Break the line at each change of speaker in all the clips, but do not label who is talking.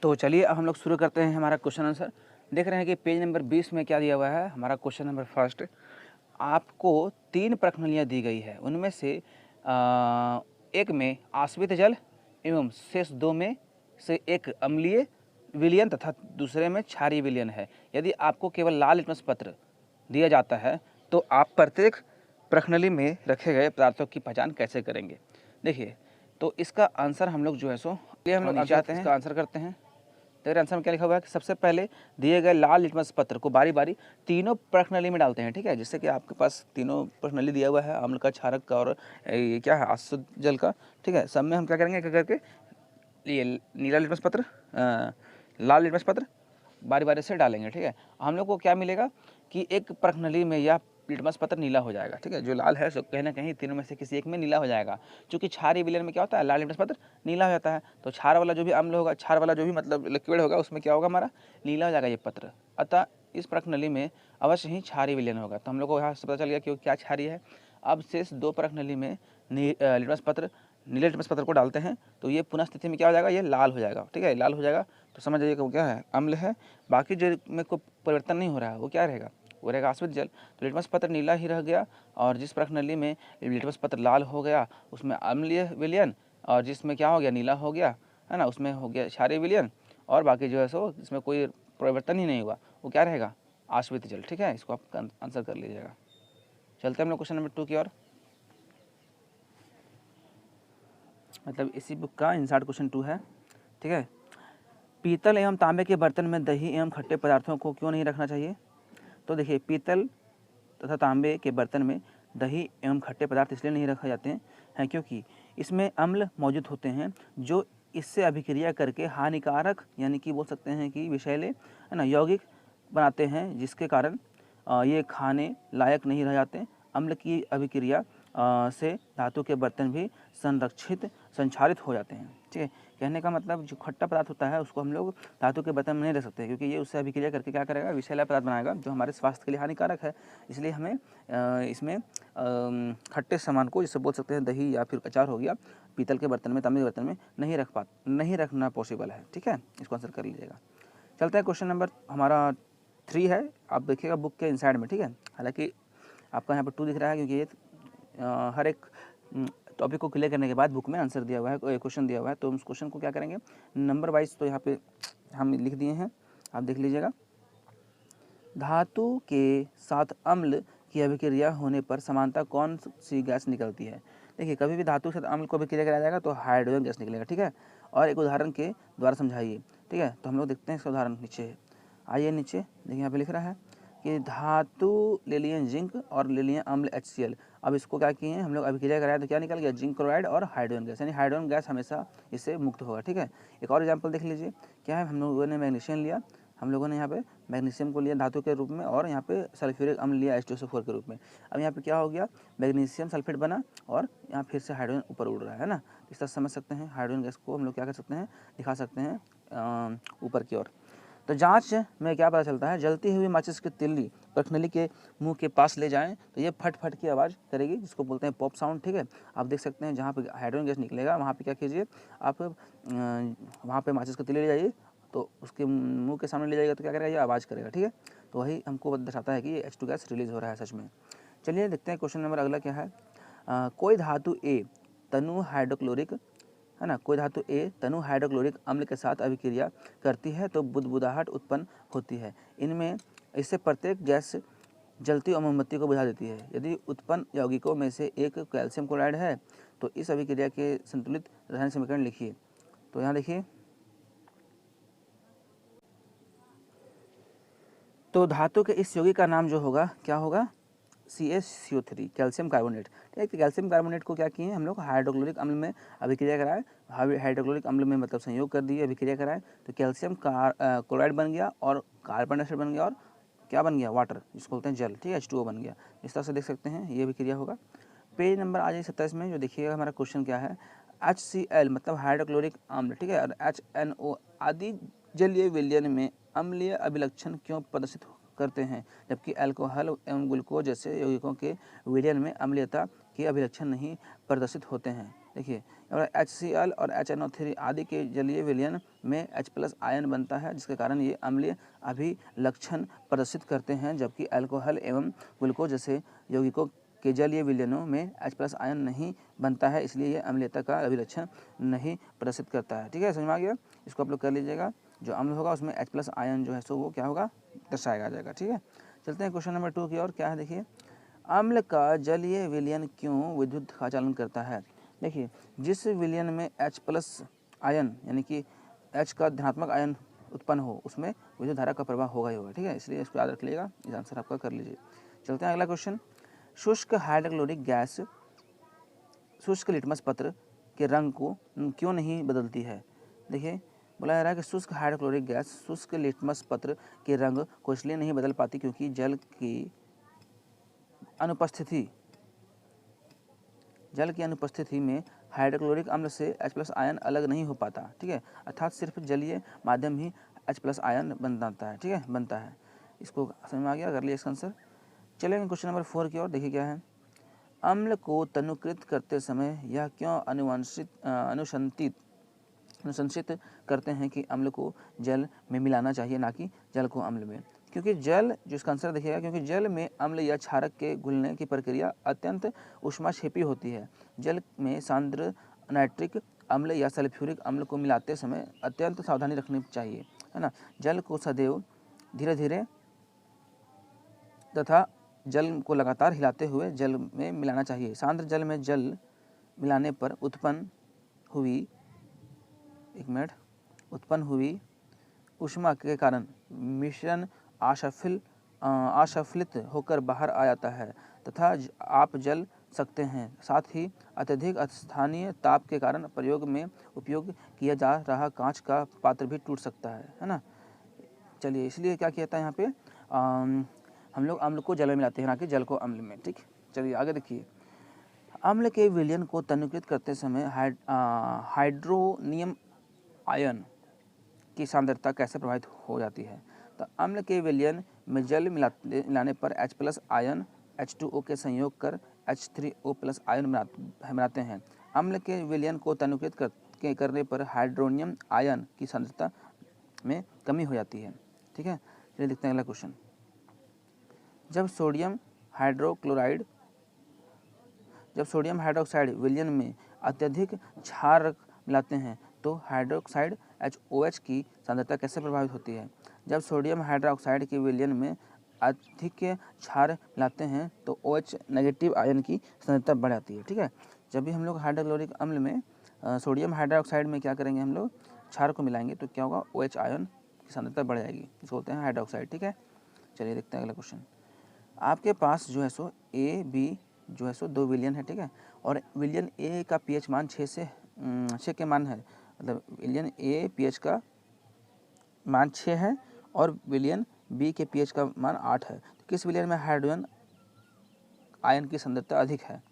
तो चलिए अब हम लोग शुरू करते हैं हमारा क्वेश्चन आंसर। देख रहे हैं कि पेज नंबर 20 में क्या दिया हुआ है। हमारा क्वेश्चन नंबर फर्स्ट, आपको 3 प्रश्नावलियाँ दी गई है, उनमें से एक में आश्रित जल एवं शेष 2 में से एक अम्लीय विलयन तथा दूसरे में क्षारीय विलयन है। यदि आपको केवल लाल लिटमस पत्र दिया जाता है तो आप प्रत्येक प्रश्नावली में रखे गए पदार्थों की पहचान कैसे करेंगे। देखिए, तो इसका आंसर हम लोग जो है सो हम लोग नीचे आते हैं, इसका आंसर करते हैं। तो आंसर में क्या लिखा हुआ है कि सबसे पहले दिए गए लाल लिटमस पत्र को बारी बारी तीनों प्रश्नावली में डालते हैं। ठीक है, जिससे कि आपके पास तीनों प्रश्नावली दिया हुआ है, अम्ल का, क्षारक का और ये क्या है, आश्रित जल का। ठीक है, सब में हम क्या करेंगे, क्या करके ये नीला लिटमस पत्र, लाल लिटमस पत्र बारी बारी से डालेंगे। ठीक है, हम लोग को क्या मिलेगा कि एक प्रश्नावली में यह लिटमस पत्र नीला हो जाएगा। ठीक है, जो लाल है सो कहीं ना कहीं तीनों में से किसी एक में नीला हो जाएगा। क्योंकि क्षारीय विलयन में क्या होता है, लाल लिटमस पत्र नीला हो जाता है, तो क्षार वाला जो भी अम्ल होगा, क्षार वाला जो भी मतलब लिक्विड होगा, उसमें क्या होगा, हमारा नीला हो जाएगा ये पत्र। अतः इस प्रश्नावली में अवश्य ही क्षारीय विलयन होगा। तो हम लोग को यहाँ से पता चल गया कि क्या क्षारीय है। अब शेष 2 प्रश्नावली में लिटमस पत्र, नीले लिटमस पत्र को डालते हैं तो ये पुनः स्थिति में क्या हो जाएगा, ये लाल हो जाएगा। ठीक है, लाल हो जाएगा तो समझ जाइए कि वो क्या है, अम्ल है। बाकी जो में कोई परिवर्तन नहीं हो रहा है वो क्या रहेगा, वो रहेगा आश्रित जल। तो लिटमस पत्र नीला ही रह गया, और जिस प्रश्नावली में लिटमस पत्र लाल हो गया उसमें अम्लीय विलयन, और जिसमें क्या हो गया, नीला हो गया है ना, उसमें हो गया क्षारीय विलयन। और बाकी जो है सो इसमें कोई परिवर्तन ही नहीं हुआ, वो क्या रहेगा, आश्रित जल। ठीक है, इसको आप आंसर कर लीजिएगा। चलते हैं हम लोग क्वेश्चन नंबर 2 की ओर, मतलब इसी बुक का इंसर्ट क्वेश्चन 2 है। ठीक है, पीतल एवं तांबे के बर्तन में दही एवं खट्टे पदार्थों को क्यों नहीं रखना चाहिए। तो देखिए, पीतल तथा तांबे के बर्तन में दही एवं खट्टे पदार्थ इसलिए नहीं रखे जाते हैं क्योंकि इसमें अम्ल मौजूद होते हैं जो इससे अभिक्रिया करके हानिकारक, यानी कि बोल सकते हैं कि विषैले, है ना, यौगिक बनाते हैं, जिसके कारण ये खाने लायक नहीं रह जाते। अम्ल की अभिक्रिया से धातु के बर्तन भी संक्षारित हो जाते हैं। ठीक है, कहने का मतलब जो खट्टा पदार्थ होता है उसको हम लोग धातु के बर्तन में नहीं रख सकते, क्योंकि ये उससे अभिक्रिया करके क्या करेगा, विषैला पदार्थ बनाएगा जो हमारे स्वास्थ्य के लिए हानिकारक है। इसलिए हमें इसमें खट्टे सामान को, जिसे बोल सकते हैं दही या फिर अचार हो गया, पीतल के बर्तन में, तांबे के बर्तन में नहीं रखना पॉसिबल है। ठीक है, इसको आंसर कर लीजिएगा। चलते हैं क्वेश्चन नंबर हमारा 3 है, आप देखिएगा बुक के इनसाइड में। ठीक है, हालांकि आपका यहाँ पर 2 दिख रहा है, क्योंकि ये हर एक टॉपिक को क्लियर करने के बाद बुक में आंसर दिया हुआ है, क्वेश्चन दिया हुआ है, तो उस क्वेश्चन को क्या करेंगे नंबर वाइज, तो यहाँ पे हम लिख दिए हैं, आप देख लीजिएगा। धातु के साथ अम्ल की अभिक्रिया होने पर समानता कौन सी गैस निकलती है। देखिए, कभी भी धातु के साथ अम्ल को अभिक्रिया कराया जाएगा तो हाइड्रोजन गैस निकलेगा। ठीक है, और एक उदाहरण के द्वारा समझाइए। ठीक है, तो हम लोग देखते हैं इसका उदाहरण नीचे, आइए नीचे देखिए, यहाँ पे लिख रहा है कि धातु ले लिए जिंक और ले लिए अम्ल HCl। अब इसको क्या किए हैं हम लोग, अभिक्रिया कराया तो क्या निकल गया, जिंक क्लोराइड और हाइड्रोजन गैस, यानी हाइड्रोजन गैस हमेशा इससे मुक्त होगा। ठीक है, एक और एग्जांपल देख लीजिए, क्या है, हम लोगों ने मैग्नीशियम लिया, हम लोगों ने यहाँ पे मैग्नीशियम को लिया धातु के रूप में, और यहाँ पे सल्फ्यूरिक अम्ल लिया H2SO4 के रूप में। अब यहाँ पे क्या हो गया, मैग्नीशियम सल्फेट बना और यहाँ फिर से हाइड्रोजन ऊपर उड़ रहा है ना। इस तरह समझ सकते हैं, हाइड्रोजन गैस को हम लोग क्या कर सकते हैं, दिखा सकते हैं ऊपर की ओर। तो जांच में क्या पता चलता है, जलती हुई माचिस की तिल्ली प्रश्नावली के मुंह के पास ले जाएं तो ये फट फट की आवाज़ करेगी, जिसको बोलते हैं पॉप साउंड। ठीक है, आप देख सकते हैं जहाँ पे हाइड्रोजन गैस निकलेगा वहाँ पे क्या कीजिए, आप वहाँ पे माचिस की तिल्ली ले जाइए, तो उसके मुंह के सामने ले जाइएगा तो क्या करेगा, ये आवाज़ करेगा। ठीक है, तो वही हमको दर्शाता है कि ये H2 गैस रिलीज हो रहा है सच में। चलिए देखते हैं क्वेश्चन नंबर अगला क्या है। कोई धातु ए तनु हाइड्रोक्लोरिक, है ना, कोई धातु ए तनु हाइड्रोक्लोरिक अम्ल के साथ अभिक्रिया करती है तो बुदबुदाहट उत्पन्न होती है। इनमें इससे प्रत्येक गैस जलती और मोमबत्ती को बुझा देती है। यदि उत्पन्न यौगिकों में से एक कैल्शियम क्लोराइड है तो इस अभिक्रिया के संतुलित रासायनिक समीकरण लिखिए। तो यहाँ देखिए, तो धातु के इस यौगिक का नाम जो होगा क्या होगा, CaCO3, कैल्शियम कार्बोनेट। ठीक है, कैल्शियम कार्बोनेट को क्या किए हम लोग, हाइड्रोक्लोरिक अम्ल में अभिक्रिया कराए, हाइड्रोक्लोरिक अम्ल में मतलब संयोग कर दिए, अभिक्रिया कराए, तो कैल्शियम क्लोराइड बन गया और कार्बन डाइऑक्साइड बन गया, और क्या बन गया, वाटर, जिसको बोलते हैं जल। ठीक है, H2O बन गया। इस तरह से देख सकते हैं ये अभिक्रिया होगा। पेज नंबर आ जाइए 27 में, जो देखिएगा हमारा क्वेश्चन क्या है, HCl मतलब हाइड्रोक्लोरिक अम्ल, ठीक है, और HNO आदि जलीय विलयन में अम्लीय अभिलक्षण क्यों प्रदर्शित करते हैं, जबकि अल्कोहल एवं ग्लूकोज जैसे यौगिकों के विलयन में अम्लीयता के अभिलक्षण नहीं प्रदर्शित होते हैं। देखिए, और HCl और HNO3 आदि के जलीय विलयन में H+ आयन बनता है, जिसके कारण ये अम्लीय अभिलक्षण प्रदर्शित करते हैं, जबकि अल्कोहल एवं ग्लूकोज जैसे यौगिकों के जलीय विलयनों में H+ आयन नहीं बनता है, इसलिए ये अम्लीयता का अभिलक्षण नहीं प्रदर्शित करता है। ठीक है, समझ में आ गया? इसको आप लोग कर लीजिएगा। जो अम्ल होगा उसमें H+ आयन जो है सो वो क्या होगा, दर्शाया जाएगा। ठीक है, चलते हैं क्वेश्चन नंबर 2 की ओर। क्या है देखिए, अम्ल का जलीय विलयन क्यों विद्युत का चालन करता है? देखिए, जिस विलयन में H+ आयन यानी कि H का धनात्मक आयन उत्पन्न हो उसमें विद्युत धारा का प्रवाह होगा ही होगा। ठीक है, इसलिए इसको याद रख लीजिएगा, इस आंसर आपका कर लीजिए। चलते हैं अगला क्वेश्चन। शुष्क हाइड्रोक्लोरिक गैस शुष्क लिटमस पत्र के रंग को क्यों नहीं बदलती है? देखिए, बोला जा रहा है कि शुष्क हाइड्रोक्लोरिक गैस शुष्क लिटमस पत्र के रंग को इसलिए नहीं बदल पाती क्योंकि जल की अनुपस्थिति में हाइड्रोक्लोरिक अम्ल से H+ आयन अलग नहीं हो पाता। ठीक है, अर्थात सिर्फ जलीय माध्यम ही H+ आयन बनता है। ठीक है, बनता है। इसको समझ में आ गया, कर लिया इसका आंसर। चलेंगे क्वेश्चन नंबर 4 की ओर। देखिए क्या है, अम्ल को तनुकृत करते समय यह क्यों अनुशंसित करते हैं कि अम्ल को जल में मिलाना चाहिए, ना कि जल को अम्ल में? क्योंकि जल, जो इसका आंसर देखिएगा, क्योंकि जल में अम्ल या क्षारक के घुलने की प्रक्रिया अत्यंत ऊष्माक्षेपी होती है। जल में सांद्र नाइट्रिक अम्ल या सल्फ्यूरिक अम्ल को मिलाते समय अत्यंत सावधानी रखनी चाहिए, है ना। जल को सदैव धीरे धीरे तथा जल को लगातार हिलाते हुए जल में मिलाना चाहिए। सांद्र जल में जल मिलाने पर उत्पन्न हुई ऊष्मा के कारण मिश्रण असफलित होकर बाहर आ जाता है तथा आप जल सकते हैं। साथ ही अत्यधिक स्थानीय ताप के कारण प्रयोग में उपयोग किया जा रहा कांच का पात्र भी टूट सकता है ना। चलिए, इसलिए क्या कहता है यहाँ पे, हम लोग अम्ल को जल में मिलाते हैं, ना कि जल को अम्ल में। ठीक, चलिए आगे देखिए। अम्ल के विलयन को तनुकृत करते समय हाइड्रोनियम आयन की सांद्रता कैसे प्रभावित हो जाती है? तो अम्ल के विलयन में जल मिलाने पर H+ आयन H2O के संयोग कर H3O+ आयन बनाते हैं। अम्ल के विलयन को तनुकृत करने पर हाइड्रोनियम आयन की सांद्रता में कमी हो जाती है। ठीक है, चलिए देखते हैं अगला क्वेश्चन। जब सोडियम हाइड्रोक्साइड विलयन में अत्यधिक क्षार मिलाते हैं तो हाइड्रोक्साइड HOH की सांद्रता कैसे प्रभावित होती है? जब सोडियम हाइड्रोक्साइड के विलयन में अधिक क्षार मिलाते हैं तो OH नेगेटिव आयन की सांद्रता बढ़ जाती है। ठीक है, जब भी हम लोग हाइड्रोक्लोरिक अम्ल में सोडियम हाइड्रोक्साइड में क्या करेंगे, हम लोग क्षार को मिलाएंगे तो क्या होगा, OH आयन की सांद्रता बढ़ जाएगी, इसको बोलते हैं हाइड्रोक्साइड। ठीक है, चलिए देखते हैं अगला क्वेश्चन। आपके पास जो है सो AB जो है सो 2 विलयन है। ठीक है, और विलयन A का pH मान 6 के मान है, मतलब विलयन A pH का मान 6 है और विलयन B के pH का मान 8 है। तो किस विलयन में हाइड्रोजन आयन की सांद्रता अधिक है?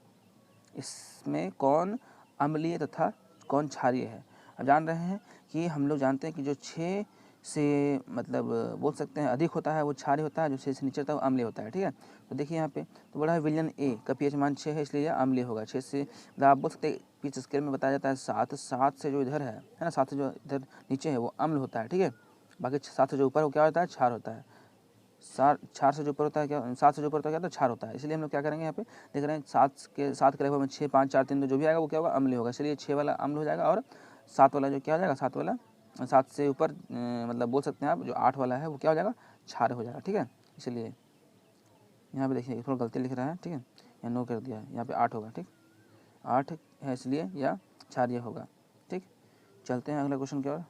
इसमें कौन अम्लीय तथा कौन क्षारीय है? अब जान रहे हैं कि हम लोग जानते हैं कि जो 6 से मतलब बोल सकते हैं अधिक होता है वो क्षारीय होता है, जो 6 से नीचे होता है वो अम्लीय होता है। ठीक है, तो देखिए यहाँ पे तो बड़ा है विलयन A का pH मान 6 है, इसलिए यह अम्लीय होगा। 6 से मतलब आप बोल सकते हैं pH स्केल में बताया जाता है 7 से जो इधर है ना, 7 से जो इधर नीचे है वो अम्ल होता है। ठीक है, बाकी 7 से जो ऊपर वो क्या होता है, क्षार होता है। 4 से जो ऊपर होता है क्या, 7 से जो ऊपर होता है क्या, तो क्षार होता है। इसलिए हम लोग क्या करेंगे, यहाँ पे देख रहे हैं 7 के लगभग में 6, 5, 4, 3, 2 जो भी आएगा वो क्या होगा, अम्लीय होगा। इसलिए 6 वाला अम्ल हो जाएगा और 7 वाला जो क्या हो जाएगा, 7 से ऊपर मतलब बोल सकते हैं आप जो 8 वाला है वो क्या हो जाएगा, क्षार हो जाएगा। ठीक है, इसलिए यहाँ पे देखिए थोड़ा गलती लिख रहा है। ठीक है, यहाँ 9 कर दिया है, यहाँ पे 8 होगा। ठीक, 8 है इसलिए यह क्षारीय होगा। ठीक, चलते हैं अगला क्वेश्चन की ओर।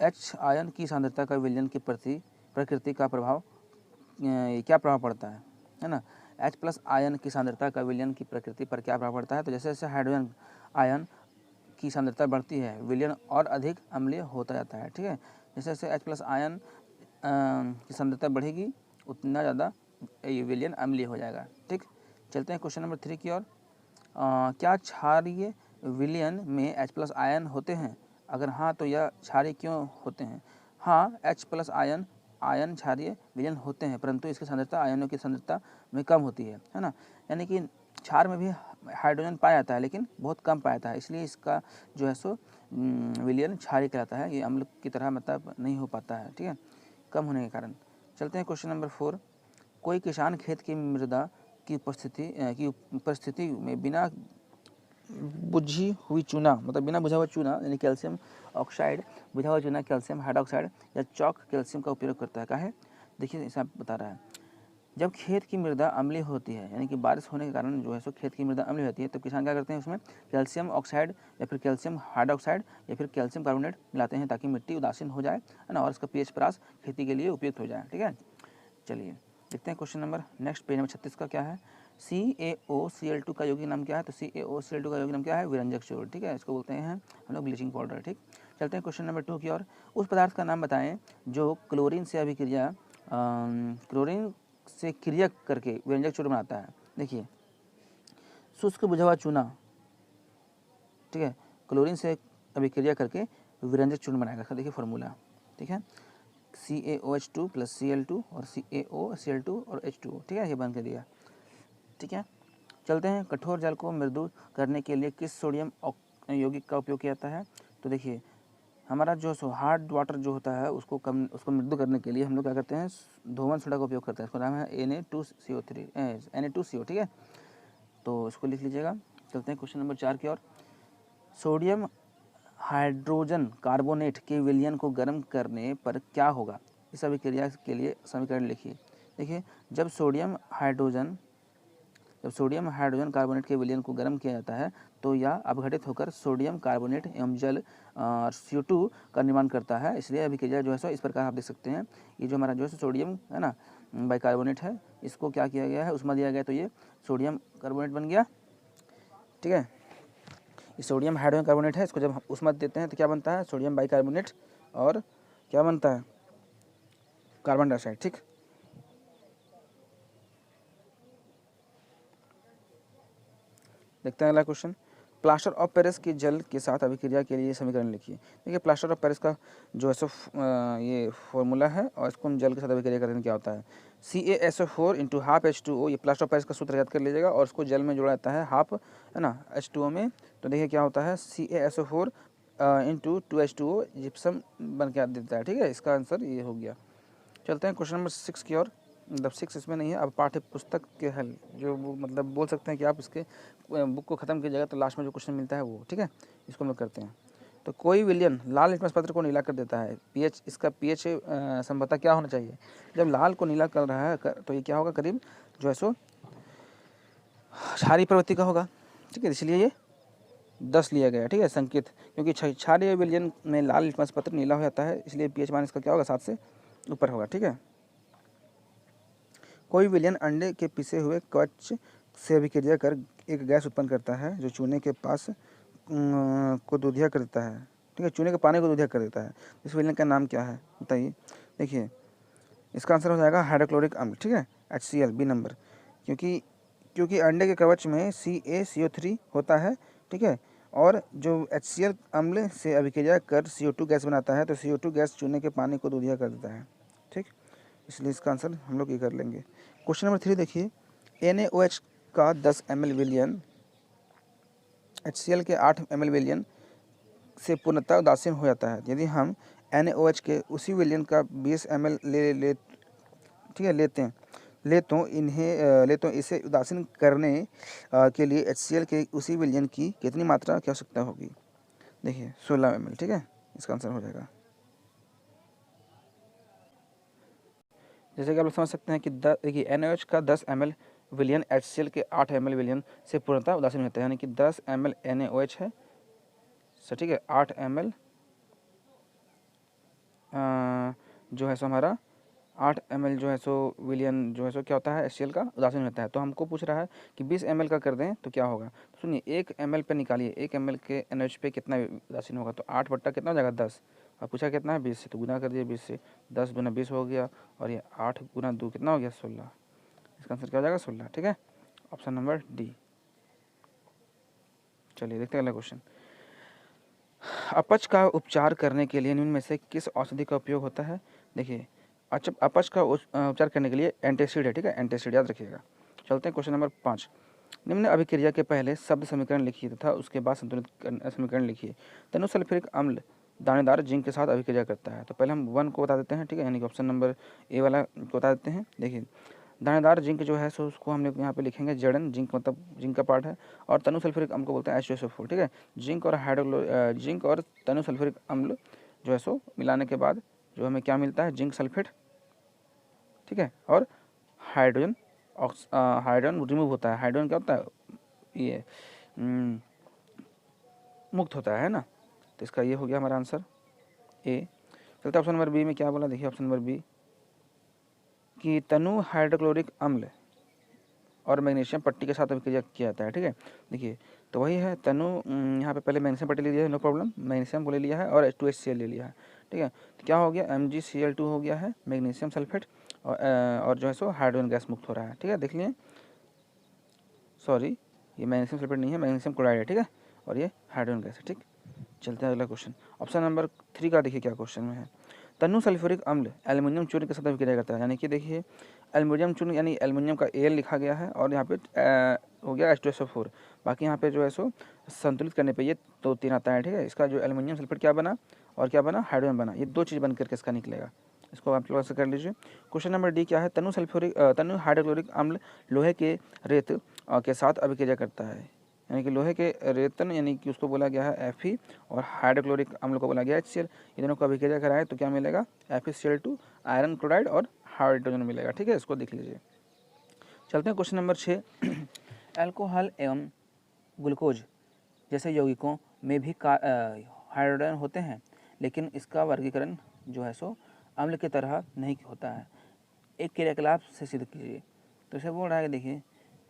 H आयन की सांद्रता का विलयन की प्रकृति का प्रभाव क्या प्रभाव पड़ता है ना। H+ आयन की सांद्रता का विलयन की प्रकृति पर क्या प्रभाव पड़ता है? तो जैसे जैसे हाइड्रोजन आयन की सांद्रता बढ़ती है विलयन और अधिक अम्लीय होता जाता है। ठीक है, जैसे जैसे H+ आयन की सांद्रता बढ़ेगी उतना ज़्यादा विलयन अम्लीय हो जाएगा। ठीक, चलते हैं क्वेश्चन नंबर 3 की ओर। क्या क्षारीय विलयन में H+ आयन होते हैं? अगर हाँ तो यह क्षारीय क्यों होते हैं? हाँ, H+ आयन क्षारीय विलयन होते हैं, परंतु इसकी सांद्रता आयनों की सांद्रता में कम होती है ना। यानी कि क्षार में भी हाइड्रोजन पाया जाता है लेकिन बहुत कम पाया जाता है, इसलिए इसका जो है सो विलयन क्षारीय कहलाता है। ये अम्ल की तरह मतलब नहीं हो पाता है, ठीक है, कम होने के कारण। चलते हैं क्वेश्चन नंबर 4। कोई किसान खेत की मृदा की परिस्थिति में बिना बुझी हुई चूना, मतलब बिना बुझा हुआ चूना यानी कैल्शियम ऑक्साइड, बुझा हुआ चूना कैल्शियम हाइड्रोक्साइड या चौक कैल्शियम का उपयोग करता है। काहे? देखिए इसे बता रहा है, जब खेत की मृदा अम्लीय होती है यानी कि बारिश होने के कारण जो है सो खेत की मृदा अम्लीय होती है, तो किसान क्या करते हैं उसमें कैल्शियम ऑक्साइड या फिर कैल्शियम हाइड्रोक्साइड या फिर कैल्शियम कार्बोनेट मिलाते हैं ताकि मिट्टी उदासीन हो जाए, है ना, और इसका पीएच परास खेती के लिए उपयुक्त हो जाए, ठीक है। चलिए देखते हैं question number next page number 36 का क्या है। CaOCl2 का यौगिक नाम क्या है? तो CaOCl2 का यौगिक नाम क्या है? विरंजक चूर्ण, ठीक है, इसको बोलते हैं हम लोग ब्लीचिंग पाउडर, ठीक। चलते हैं क्वेश्चन नंबर 2 की ओर। उस पदार्थ का नाम बताएं जो क्लोरीन से क्रिया करके विरंजक चूर्ण बनाता है। देखिए शुष्क बुझा हुआ चूना, ठीक है, क्लोरीन से अभिक्रिया करके विरंजक चूर्ण बनाएगा। देखिए फॉर्मूला, ठीक है, CaOH2 + Cl2 और CaOCl2 और H2O, ठीक है, ये बन के दिया, ठीक है। चलते हैं कठोर जल को मृदु करने के लिए किस सोडियम यौगिक का उपयोग किया जाता है? तो देखिए हमारा जो सो हार्ड वाटर जो होता है उसको मृदु करने के लिए हम लोग क्या करते हैं, धोवन सोडा का उपयोग करते हैं। इसका नाम है Na2CO, ठीक है, तो इसको लिख लीजिएगा। चलते हैं क्वेश्चन नंबर 4 की ओर। सोडियम हाइड्रोजन कार्बोनेट के विलयन को गर्म करने पर क्या होगा? इस अभिक्रिया के लिए समीकरण लिखिए। देखिए जब सोडियम हाइड्रोजन कार्बोनेट के विलयन को गर्म किया जाता है तो यह अपघटित होकर सोडियम कार्बोनेट एवं जल CO2 का निर्माण करता है। इसलिए अभिक्रिया जो है सो इस प्रकार आप देख सकते हैं। ये जो हमारा जो है सोडियम है ना बाइकार्बोनेट है, इसको क्या किया गया है, उष्मा दिया गया तो ये सोडियम कार्बोनेट बन गया, ठीक है। ये सोडियम हाइड्रोजन कार्बोनेट है, इसको जब हम उष्मा देते हैं तो क्या बनता है, सोडियम बाइकार्बोनेट और क्या बनता है, कार्बन डाइऑक्साइड, ठीक। देखते हैं अगला क्वेश्चन। प्लास्टर ऑफ पेरिस के जल के साथ अभिक्रिया के लिए समीकरण लिखिए। देखिए प्लास्टर ऑफ पेरिस का जो है सो ये फॉर्मूला है और इसको हम जल के साथ अभिक्रिया करने में क्या होता है, CaSO4 × ½ H2O। ये प्लास्टर ऑफ पेरिस का सूत्र याद कर लीजिएगा और उसको जल में जोड़ा जाता है हाफ, है ना, H2O में। तो देखिए क्या होता है, CaSO4 × 2H2O जिप्सम बन के देता है, ठीक है, इसका आंसर ये हो गया। चलते हैं क्वेश्चन नंबर 6 की ओर। मतलब 6 इसमें नहीं है, अब पाठ्य पुस्तक के हल जो मतलब बोल सकते हैं कि आप इसके बुक को ख़त्म कीजिएगा तो लास्ट में जो क्वेश्चन मिलता है वो, ठीक है, इसको हम लोग करते हैं। तो कोई विलयन लाल लिटमस पत्र को नीला कर देता है, पीएच इसका पीएच संभवतः क्या होना चाहिए? जब लाल को नीला कर रहा है तो ये क्या होगा, करीब जो है सो क्षारीय प्रवृत्ति का होगा, ठीक है, इसलिए ये 10 लिया गया, ठीक है, संकेत, क्योंकि क्षारीय विलयन में लाल लिटमस पत्र नीला हो जाता है, इसलिए पीएच मान इसका क्या होगा, 7 से ऊपर होगा, ठीक है। कोई विलयन अंडे के पिसे हुए कवच से अभिक्रिया कर एक गैस उत्पन्न करता है जो चूने के पास को दूधिया कर देता है, ठीक है, चूने के पानी को दूधिया कर देता है। इस विलयन का नाम क्या है बताइए? देखिए इसका आंसर हो जाएगा हाइड्रोक्लोरिक अम्ल, ठीक है, HCl, बी नंबर, क्योंकि अंडे के कवच में CaCO3 होता है, ठीक है, और जो HCl अम्ल से अभिक्रिया कर CO2 गैस बनाता है तो CO2 गैस चूने के पानी को दूधिया कर देता है, ठीक, इसलिए इसका आंसर हम लोग ये कर लेंगे। क्वेश्चन नंबर 3 देखिए, NaOH का 10 ml विलयन HCl के 8 ml विलयन से पूर्णतः उदासीन हो जाता है। यदि हम NaOH के उसी विलयन का 20 ml ठीक है ले तो इसे उदासीन करने के लिए HCl के उसी विलयन की कितनी मात्रा की आवश्यकता होगी? देखिए 16 ml, ठीक है, इसका आंसर हो जाएगा। जैसे कि आप लोग समझ सकते हैं कि देखिए NaOH का 10 ml विलयन HCl के 8 ml विलयन से पूर्णतः उदासीन होता है, यानी कि 10 ml NaOH है, ठीक है, 8 ml जो है सो हमारा 8 ml जो है सो विलयन जो है सो क्या होता है, HCl का उदासीन होता है। तो हमको पूछ रहा है कि 20 ml का कर दें तो क्या होगा, तो सुनिए 1 ml पे निकालिए, 1 ml के NaOH पे कितना उदासीन होगा, तो 8 बट्टा कितना हो जाएगा 10, और पूछा कितना है 20 से, तो गुना कर दिए 20 से, 10 गुना 20 हो गया, और ये 8 गुना 2 कितना हो गया 16, इसका आंसर क्या हो जाएगा 16, ठीक है, ऑप्शन नंबर डी। चलिए देखते हैं अगला क्वेश्चन। अपच का उपचार करने के लिए निम्न में से किस औषधि का उपयोग होता है? देखिए अपच का उपचार करने के लिए एंटासिड है, ठीक है, एंटासिड याद रखिएगा। चलते हैं क्वेश्चन नंबर 5। निम्न अभिक्रिया के पहले शब्द समीकरण लिखिए तथा उसके बाद संतुलित समीकरण लिखिए। तनु सल्फ्यूरिक अम्ल दानेदार जिंक के साथ अभिक्रिया करता है। तो पहले हम 1 को बता देते हैं, ठीक है, यानी कि ऑप्शन नंबर ए वाला को बता देते हैं। देखिए दानेदार जिंक जो है सो उसको हम लोग यहाँ पे लिखेंगे जड़न, जिंक मतलब जिंक का पार्ट है, और तनु सल्फ्यूरिक अम्ल को बोलते हैं H2SO4, ठीक है। जिंक और तनु सल्फ्यूरिक अम्ल जो है सो मिलाने के बाद जो हमें क्या मिलता है, जिंक सल्फेट, ठीक है, और हाइड्रोजन हाइड्रोजन रिमूव होता है। हाइड्रोजन क्या होता है, ये मुक्त होता है ना। तो इसका ये हो गया हमारा आंसर ए। चलते ऑप्शन नंबर बी में क्या बोला, देखिए ऑप्शन नंबर बी कि तनु हाइड्रोक्लोरिक अम्ल और मैग्नीशियम पट्टी के साथ अभिक्रिया किया जाता है, ठीक है। देखिए तो वही है तनु, यहाँ पे पहले मैग्नीशियम पट्टी ले लिया है, नो प्रॉब्लम, मैग्नीशियम को ले लिया है और H2HCl ले लिया है, ठीक है। तो क्या हो गया, MgCl2 हो गया है, मैग्नीशियम सल्फेट, और जो है सो हाइड्रोजन गैस मुक्त हो रहा है, ठीक है। देख लिए, सॉरी ये मैग्नीशियम सल्फेट नहीं है, मैग्नीशियम क्लोराइड है, ठीक है, और ये हाइड्रोजन गैस है, ठीक। चलते हैं अगला क्वेश्चन, ऑप्शन नंबर 3 का देखिए क्या क्वेश्चन में है। तनु सल्फ्यूरिक अम्ल एल्युमिनियम चूर्ण के साथ अभिक्रिया करता है, यानी कि देखिए एल्युमिनियम चूर्ण यानी एल्युमिनियम का Al लिखा गया है और यहाँ पे हो गया H2SO4, बाकी यहाँ पे जो है सो संतुलित करने पे ये 2 3 आता है, ठीक है। इसका जो एल्युमिनियम सल्फेट क्या बना और क्या बना, हाइड्रोजन बना, ये 2 चीज़ बन करके इसका निकलेगा। इसको आप लोग से कर लीजिए। क्वेश्चन नंबर डी क्या है, तनु हाइड्रोक्लोरिक अम्ल लोहे के रेत के साथ अभिक्रिया करता है, यानी कि लोहे के रेतन यानी कि उसको बोला गया है Fe और हाइड्रोक्लोरिक अम्ल को बोला गया है HCl। ये दोनों को अभिक्रिया कराए तो क्या मिलेगा, FeCl2 आयरन क्लोराइड और हाइड्रोजन मिलेगा, ठीक है। इसको देख लीजिए। चलते हैं क्वेश्चन नंबर 6। अल्कोहल एवं ग्लूकोज जैसे यौगिकों में भी हाइड्रोजन होते हैं, लेकिन इसका वर्गीकरण जो है सो अम्ल की तरह नहीं होता है। एक क्रियाकलाप से सिद्ध कीजिए। तो इसे बोल रहा है कि देखिए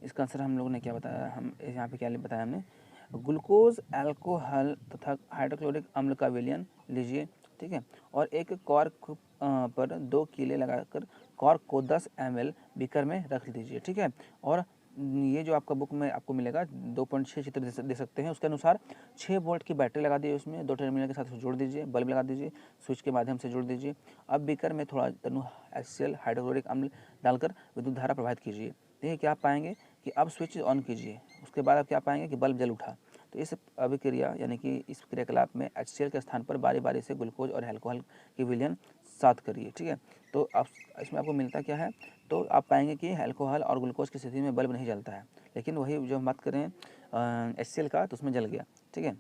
इसका आंसर हम लोगों ने क्या बताया, हम यहाँ पे क्या बताया हमने, ग्लूकोज अल्कोहल तथा हाइड्रोक्लोरिक अम्ल का विलयन लीजिए, ठीक है, और एक कॉर्क पर 2 कीले लगाकर कॉर्क को 10 ml बीकर में रख दीजिए, ठीक है। और ये जो आपका बुक में आपको मिलेगा 2.6 चित्र दे सकते हैं, उसके अनुसार 6 वोल्ट की बैटरी लगा दीजिए, उसमें 2 टर्मिनल के साथ जोड़ दीजिए, बल्ब लगा दीजिए, स्विच के माध्यम से जोड़ दीजिए। अब बीकर में थोड़ा तनु HCl हाइड्रोक्लोरिक अम्ल डालकर विद्युत धारा प्रवाहित कीजिए। देखिए क्या आप पाएंगे कि अब स्विच ऑन कीजिए, उसके बाद आप क्या पाएंगे कि बल्ब जल उठा। तो इस अभिक्रिया यानी कि इस क्रियाकलाप में HCl के स्थान पर बारी बारी से ग्लूकोज और अल्कोहल की विलयन साथ करिए, ठीक है। तो आप इसमें आपको मिलता क्या है, तो आप पाएंगे कि अल्कोहल और ग्लूकोज की स्थिति में बल्ब नहीं जलता है, लेकिन वही जो हम बात करें HCl का तो उसमें जल गया, ठीक है।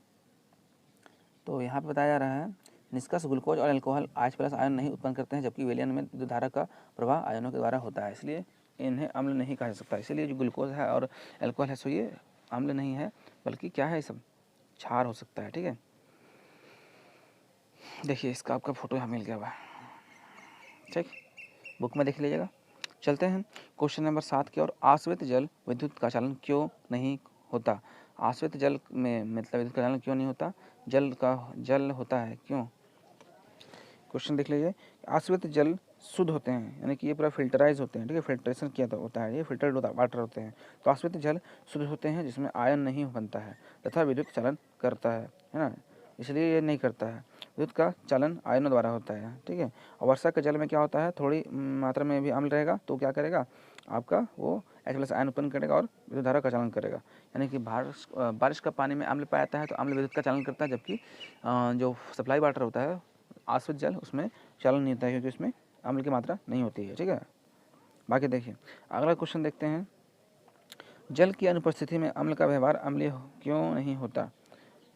तो यहाँ पे बताया जा रहा है निष्कर्ष ग्लूकोज और अल्कोहल H+ आयन नहीं उत्पन्न करते हैं, जबकि विलयन में विद्युत धारा का प्रवाह आयनों के द्वारा होता है, इसलिए इन्हें अम्ल नहीं कहा जा सकता। इसलिए जो ग्लूकोज है और अल्कोहल है सो ये अम्ल नहीं है, बल्कि क्या है, ये सब क्षार हो सकता है, ठीक है। देखिए इसका आपका फोटो यहाँ मिल गया हुआ है, ठीक, बुक में देख लीजिएगा। चलते हैं क्वेश्चन नंबर 7 की ओर। आश्रित जल विद्युत का चालन क्यों नहीं होता। आश्रित जल में मतलब विद्युत का चालन क्यों नहीं होता, जल होता है क्यों। क्वेश्चन देख लीजिए। आश्रित जल शुद्ध होते हैं, यानी कि ये पूरा फिल्टराइज होते हैं, ठीक है, फिल्ट्रेशन किया होता है, ये फिल्टर्ड वाटर होते हैं। तो आश्रित जल शुद्ध होते हैं जिसमें आयन नहीं बनता है तथा विद्युत चालन करता है ना, इसलिए ये नहीं करता है। विद्युत का चालन आयनों द्वारा होता है, ठीक है। और वर्षा के जल में क्या होता है, थोड़ी मात्रा में भी अम्ल रहेगा तो क्या करेगा आपका वो H+ आयन उत्पन्न करेगा और विद्युत धारा का चालन करेगा। यानी कि बारिश का पानी में अम्ल पाया जाता है तो अम्ल विद्युत का चालन करता है, जबकि जो सप्लाई वाटर होता है आश्रित जल उसमें चालन नहीं होता है, क्योंकि उसमें अम्ल की मात्रा नहीं होती है, ठीक है। बाकी देखिए अगला क्वेश्चन देखते हैं। जल की अनुपस्थिति में अम्ल का व्यवहार अम्लीय क्यों नहीं होता।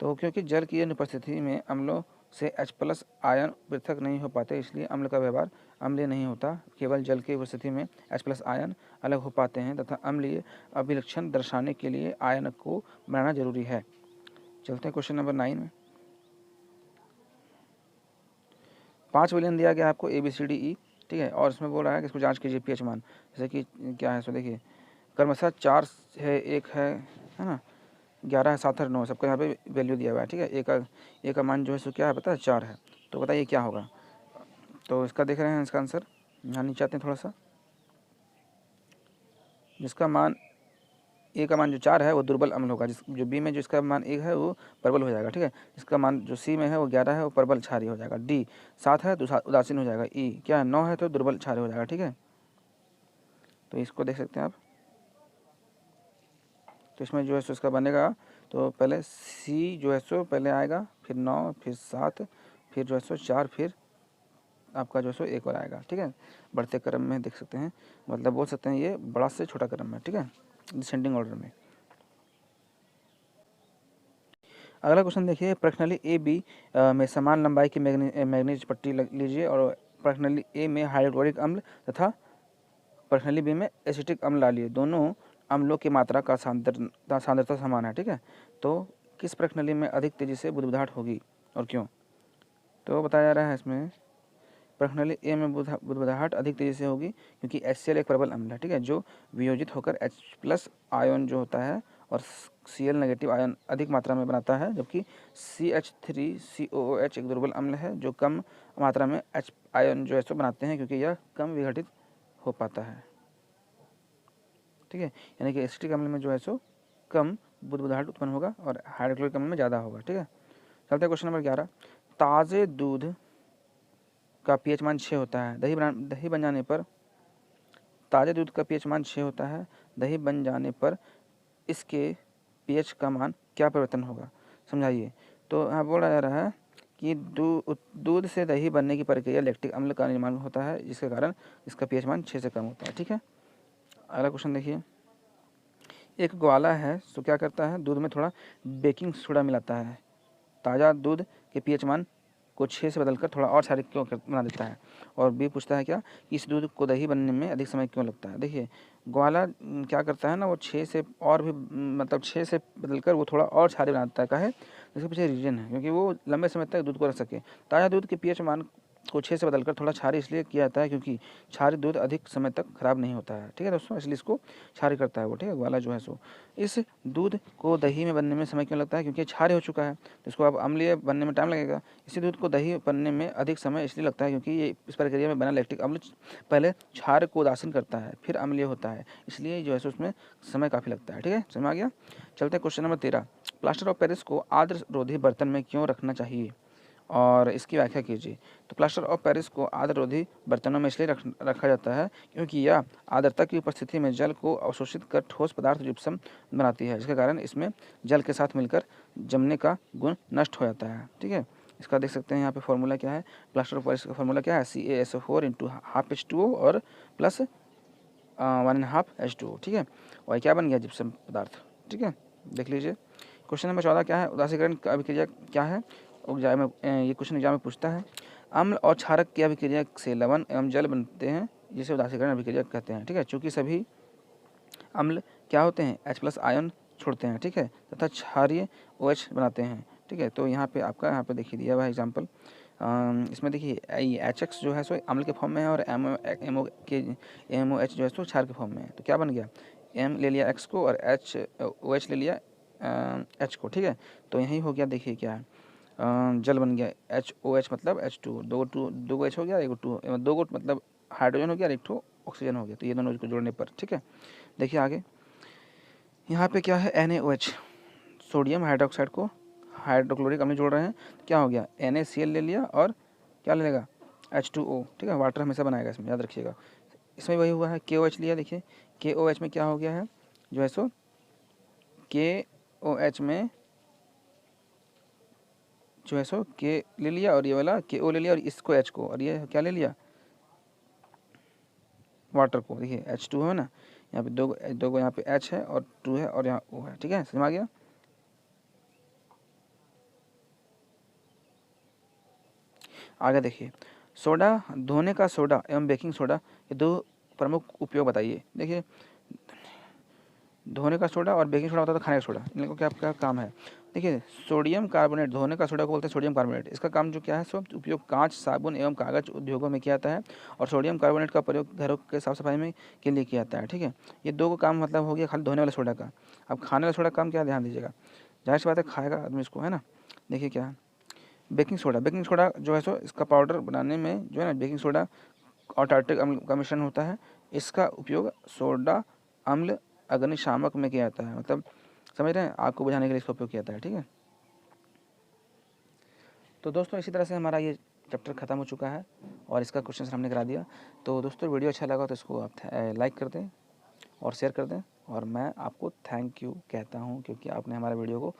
तो क्योंकि जल की अनुपस्थिति में अम्लों से H+ आयन पृथक नहीं हो पाते, इसलिए अम्ल का व्यवहार अम्लीय नहीं होता। केवल जल की उपस्थिति में H+ आयन अलग हो पाते हैं तथा अम्लीय अभिलक्षण दर्शाने के लिए आयन को बनाना जरूरी है। चलते हैं क्वेश्चन नंबर 9 में। 5 विलयन दिया गया आपको ABCDE, ठीक है, और इसमें बोल रहा है कि इसको जांच कीजिए pH मान। जैसे कि क्या है, सो देखिए क्रमशः 4 है, 1 है ना, 11 है, 7 है, 9 सबका यहाँ पे वैल्यू दिया हुआ है, ठीक है। एक का मान जो है सो क्या है पता है, 4 है। तो बताइए क्या होगा। तो इसका देख रहे हैं, इसका आंसर यहाँ नीचे आते हैं थोड़ा सा। जिसका मान ए का मान जो 4 है वो दुर्बल अम्ल होगा, जो बी में जो इसका मान 1 है वो प्रबल हो जाएगा, ठीक है। इसका मान जो सी में है वो 11 है वो प्रबल क्षारीय हो जाएगा। डी 7 है तो उदासीन हो जाएगा। ई क्या है 9 है तो दुर्बल क्षारीय हो जाएगा, ठीक है। तो इसको देख सकते हैं आप। तो इसमें जो है सो इसका बनेगा, तो पहले C जो है सो पहले आएगा, फिर 9, फिर 7, फिर जो है सो 4, फिर आपका जो है सो 1 और आएगा। ठीक है, बढ़ते क्रम में देख सकते हैं, मतलब बोल सकते हैं ये बड़ा से छोटा क्रम है। ठीक है, डिसेंडिंग ऑर्डर में। अगला क्वेश्चन देखिए, प्रश्नली ए बी में समान लंबाई की मैग्नीज पट्टी लीजिए और प्रश्नली ए में हाइड्रोक्लोरिक अम्ल तथा प्रश्नली बी में एसिटिक अम्ल डालिए। दोनों अम्लों की मात्रा का सांद्रता समान है। ठीक है, तो किस प्रश्नली में अधिक तेजी से बुदबुदाहट होगी और क्यों? तो बताया जा रहा है इसमें प्रश्नली ए में बुदबुदाहट अधिक तेजी से होगी क्योंकि HCl एक प्रबल अम्ल है। ठीक है, जो वियोजित होकर H+ आयन जो होता है और Cl नेगेटिव आयन अधिक मात्रा में बनाता है, जबकि CH3COOH एक दुर्बल अम्ल है जो कम मात्रा में H आयन जो है सो बनाते हैं क्योंकि यह कम विघटित हो पाता है। ठीक है, यानी कि एसिटिक अम्ल में जो है सो कम बुदबुदाहट उत्पन्न होगा और हाइड्रोक्लोरिक अम्ल में ज़्यादा होगा। ठीक है, चलते हैं क्वेश्चन नंबर 11। ताज़े दूध का pH मान 6 होता है, दही बन जाने पर ताज़े दूध का pH मान 6 होता है, दही बन जाने पर इसके pH का मान क्या परिवर्तन होगा, समझाइए। तो यहाँ बोला जा रहा है कि दूध से दही बनने की प्रक्रिया लैक्टिक अम्ल का निर्माण होता है, जिसके कारण इसका pH मान 6 से कम होता है। ठीक है, अगला क्वेश्चन देखिए, एक ग्वाला है तो क्या करता है, दूध में थोड़ा बेकिंग सोडा मिलाता है, ताज़ा दूध के pH मान को 6 से बदलकर थोड़ा और क्षारित क्यों बना देता है। और बी पूछता है क्या, इस दूध को दही बनने में अधिक समय क्यों लगता है। देखिए, ग्वाला क्या करता है ना, वो 6 से और भी मतलब 6 से बदलकर वो थोड़ा और क्षारित बनाता है। काहे, इसके पीछे रीजन है क्योंकि वो लंबे समय तक दूध को रख सके। ताज़ा दूध के pH मान को 6 से बदलकर थोड़ा क्षारी इसलिए किया जाता है क्योंकि क्षारी दूध अधिक समय तक खराब नहीं होता है। ठीक है दोस्तों, इसलिए इसको क्षारी करता है वो। ठीक है, ग्वाला जो है सो। इस दूध को दही में बनने में समय क्यों लगता है, क्योंकि क्षारी हो चुका है तो इसको अब अम्लीय बनने में टाइम लगेगा। इसी दूध को दही बनने में अधिक समय इसलिए लगता है क्योंकि ये इस प्रक्रिया में बना लैक्टिक अम्ल पहले क्षार को उदासीन करता है फिर अम्लीय होता है, इसलिए जो है सो उसमें समय काफ़ी लगता है। ठीक है, समझ आ गया। चलते हैं question number 13। Plaster of Paris को आर्द्र रोधी बर्तन में क्यों रखना चाहिए और इसकी व्याख्या कीजिए। तो प्लास्टर ऑफ पेरिस को आर्द्ररोधी बर्तनों में इसलिए रखा जाता है क्योंकि यह आर्द्रता की उपस्थिति में जल को अवशोषित कर ठोस पदार्थ जिप्सम बनाती है, जिसके कारण इसमें जल के साथ मिलकर जमने का गुण नष्ट हो जाता है। ठीक है, इसका देख सकते हैं यहाँ पे फॉर्मूला क्या है, प्लास्टर ऑफ पेरिस का फॉर्मूला क्या है, CaSO4 × ½ H2O और प्लस 1½ H2O। ठीक है, और क्या बन गया, जिप्सम पदार्थ। ठीक है, देख लीजिए। क्वेश्चन नंबर 14 क्या है, उदासीकरण की अभिक्रिया क्या है। ये क्वेश्चन एग्जाम में पूछता है। अम्ल और क्षारक की अभिक्रिया से लवण एवं जल बनते हैं, जिसे उदासीकरण अभिक्रिया कहते हैं। ठीक है, चूंकि सभी अम्ल क्या होते हैं, H+ आयन छोड़ते हैं। ठीक है, तथा क्षारीय OH बनाते हैं। ठीक है, तो यहाँ पे आपका यहाँ पे देखिए दिया हुआ है एग्जाम्पल। इसमें देखिए HX जो है सो अम्ल के फॉर्म में है और MOH जो है सो क्षार के फॉर्म में है। तो क्या बन गया, M ले लिया X को और OH ले लिया H को। ठीक है, तो यही हो गया, देखिए क्या है, जल बन गया HOH मतलब H2, दो H हो गया, एक 2, 2 मतलब हाइड्रोजन हो गया और एक ठो ऑक्सीजन हो गया। तो ये दोनों को जोड़ने पर। ठीक है, देखिए आगे यहाँ पे क्या है, NaOH सोडियम हाइड्रोक्साइड को हाइड्रोक्लोरिक अम्ल जोड़ रहे हैं, क्या हो गया, NaCl ले लिया और क्या ले लेगा, H2O। ठीक है, वाटर हमेशा बनाएगा इसमें, याद रखिएगा। इसमें वही हुआ है, KOH लिया। देखिए KOH में क्या हो गया है, जो है सो KOH में जो है सो K ले लिया और ये वाला KO ले लिया और इसको H को, और ये क्या ले लिया, वाटर को। देखिए H2 है ना, यहाँ पे दो को यहाँ पे H है और 2 है और यहाँ O है। ठीक है, समझ आ गया। आगे देखिए, सोडा, धोने का सोडा एवं बेकिंग सोडा, ये दो प्रमुख उपयोग बताइए। देखिए, धोने का सोडा और बेकिंग सोडा होता है खाने का सोडा, इन लोगों का क्या काम है। देखिए, सोडियम कार्बोनेट, धोने का सोडा को बोलते हैं सोडियम कार्बोनेट। इसका काम जो क्या है, सो उपयोग कांच, साबुन एवं कागज उद्योगों में किया जाता है और सोडियम कार्बोनेट का प्रयोग घरों के साफ सफाई में के लिए किया जाता है। ठीक है, ये दो को काम मतलब हो गया खाली धोने वाले सोडा का। अब खाने वाला सोडा काम क्या, ध्यान दीजिएगा, जाहिर सी बात है खाएगा आदमी इसको, है ना। देखिए क्या है, बेकिंग सोडा जो है सो इसका पाउडर बनाने में जो है ना, बेकिंग सोडा और टार्टिक अम्ल का मिश्रण होता है। इसका उपयोग सोडा अम्ल अग्निशामक में किया जाता है, मतलब समझ रहे हैं, आग को बुझाने के लिए इसका उपयोग किया जाता है। ठीक है, तो दोस्तों इसी तरह से हमारा ये चैप्टर ख़त्म हो चुका है और इसका क्वेश्चन हमने करा दिया। तो दोस्तों वीडियो अच्छा लगा तो इसको आप लाइक कर दें और शेयर कर दें। और मैं आपको थैंक यू कहता हूँ क्योंकि आपने हमारे वीडियो को